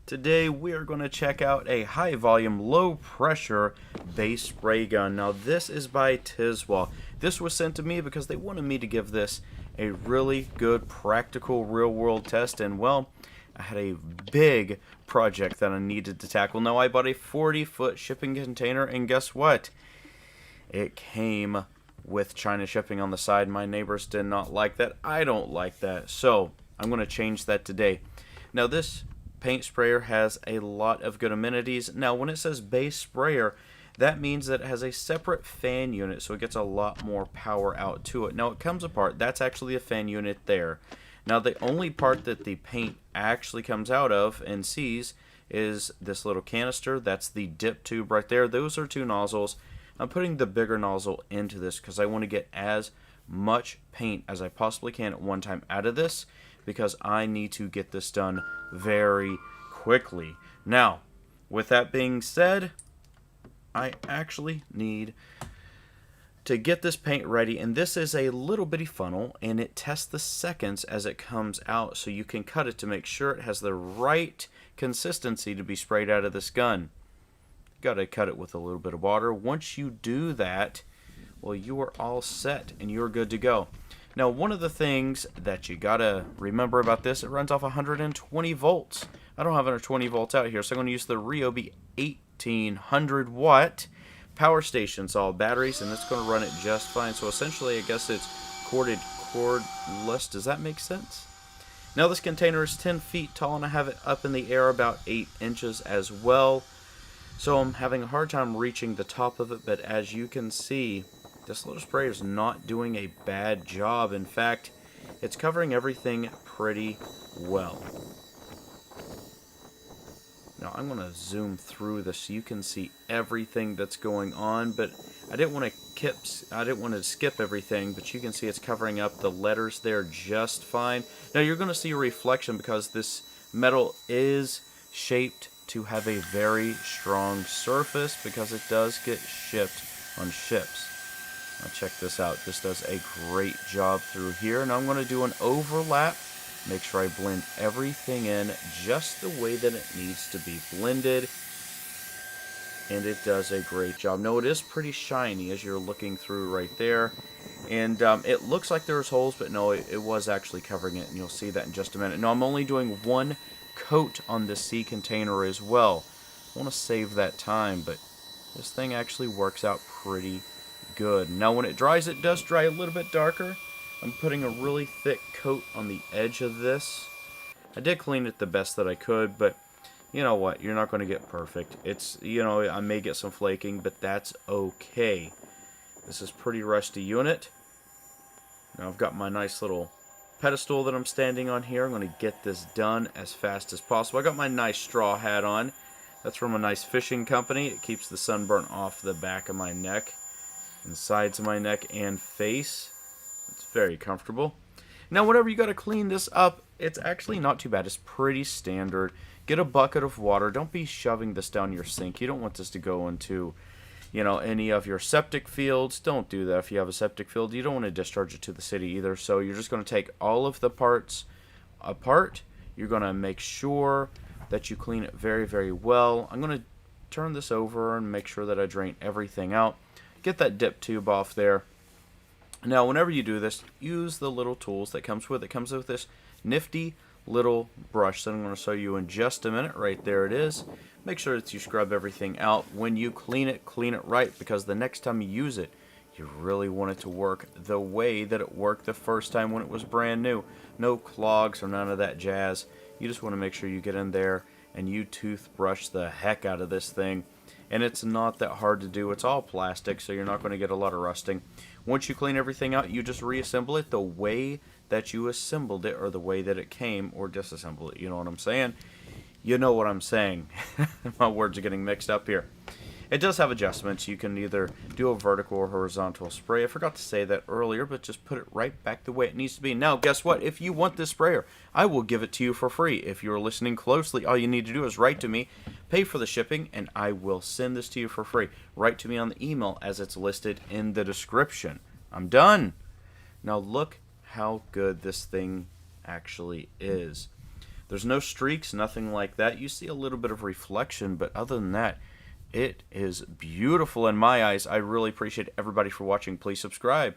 Today we are going to check out a high volume, low pressure base spray gun. Now this is by TILSWALL. This was sent to me because they wanted me to give this a really good practical real world test, and well, I had a big project that I needed to tackle. Now I bought a 40-foot shipping container, and guess what? It came with China shipping on the side. My neighbors did not like that. I don't like that. So I'm going to change that today. Now this paint sprayer has a lot of good amenities. Now when it says base sprayer, that means that it has a separate fan unit, so it gets a lot more power out to it. Now it comes apart. That's actually a fan unit there. Now the only part that the paint actually comes out of and sees is this little canister. That's the dip tube right there. Those are two nozzles. I'm putting the bigger nozzle into this because I want to get as much paint as I possibly can at one time out of this, because I need to get this done very quickly. Now, with that being said, I actually need to get this paint ready, and this is a little bitty funnel, and it tests the seconds as it comes out, so you can cut it to make sure it has the right consistency to be sprayed out of this gun. Got to cut it with a little bit of water. Once you do that, well, you are all set and you're good to go. Now, one of the things that you gotta remember about this, it runs off 120 volts. I don't have 120 volts out here, so I'm going to use the Ryobi 1800 watt power station solid batteries, and it's going to run it just fine. So essentially, I guess it's cordless. Does that make sense? Now, this container is 10 feet tall, and I have it up in the air about 8 inches as well. So I'm having a hard time reaching the top of it, but as you can see, this little sprayer is not doing a bad job. In fact, it's covering everything pretty well. Now I'm going to zoom through this so you can see everything that's going on, but I didn't want to skip everything, but you can see it's covering up the letters there just fine. Now you're going to see a reflection because this metal is shaped to have a very strong surface because it does get shipped on ships. Now check this out. This does a great job through here. Now I'm going to do an overlap. Make sure I blend everything in just the way that it needs to be blended. And it does a great job. Now it is pretty shiny as you're looking through right there. And it looks like there's holes, but no, it was actually covering it. And you'll see that in just a minute. Now I'm only doing one coat on the C container as well. I want to save that time, but this thing actually works out pretty good. Now when it dries, it does dry a little bit darker. I'm putting a really thick coat on the edge of this. I did clean it the best that I could, but you know what, you're not going to get perfect. It's, you know, I may get some flaking, but that's okay. This is pretty rusty unit. Now I've got my nice little pedestal that I'm standing on here. I'm going to get this done as fast as possible. I got my nice straw hat on. That's from a nice fishing company. It keeps the sunburn off the back of my neck and sides of my neck and face. It's very comfortable. Now whenever you got to clean this up, it's actually not too bad. It's pretty standard. Get a bucket of water. Don't be shoving this down your sink. You don't want this to go into, you know, any of your septic fields. Don't do that if you have a septic field. You don't want to discharge it to the city either. So you're just going to take all of the parts apart. You're going to make sure that you clean it very, very well. I'm going to turn this over and make sure that I drain everything out. Get that dip tube off there. Now whenever you do this, use the little tools that comes with it. It comes with this nifty little brush that I'm going to show you in just a minute. Right there it is. Make sure that you scrub everything out. When you clean it right, because the next time you use it, you really want it to work the way that it worked the first time when it was brand new. No clogs or none of that jazz. You just want to make sure you get in there and you toothbrush the heck out of this thing. And it's not that hard to do. It's all plastic, so you're not going to get a lot of rusting. Once you clean everything out, you just reassemble it the way that you assembled it, or the way that it came, or disassemble it. You know what I'm saying? You know what I'm saying. My words are getting mixed up here. It does have adjustments. You can either do a vertical or horizontal spray. I forgot to say that earlier, but just put it right back the way it needs to be. Now, guess what? If you want this sprayer, I will give it to you for free. If you're listening closely, all you need to do is write to me, pay for the shipping, and I will send this to you for free. Write to me on the email as it's listed in the description. I'm done. Now look how good this thing actually is. There's no streaks, nothing like that. You see a little bit of reflection, but other than that, it is beautiful in my eyes. I really appreciate everybody for watching. Please subscribe.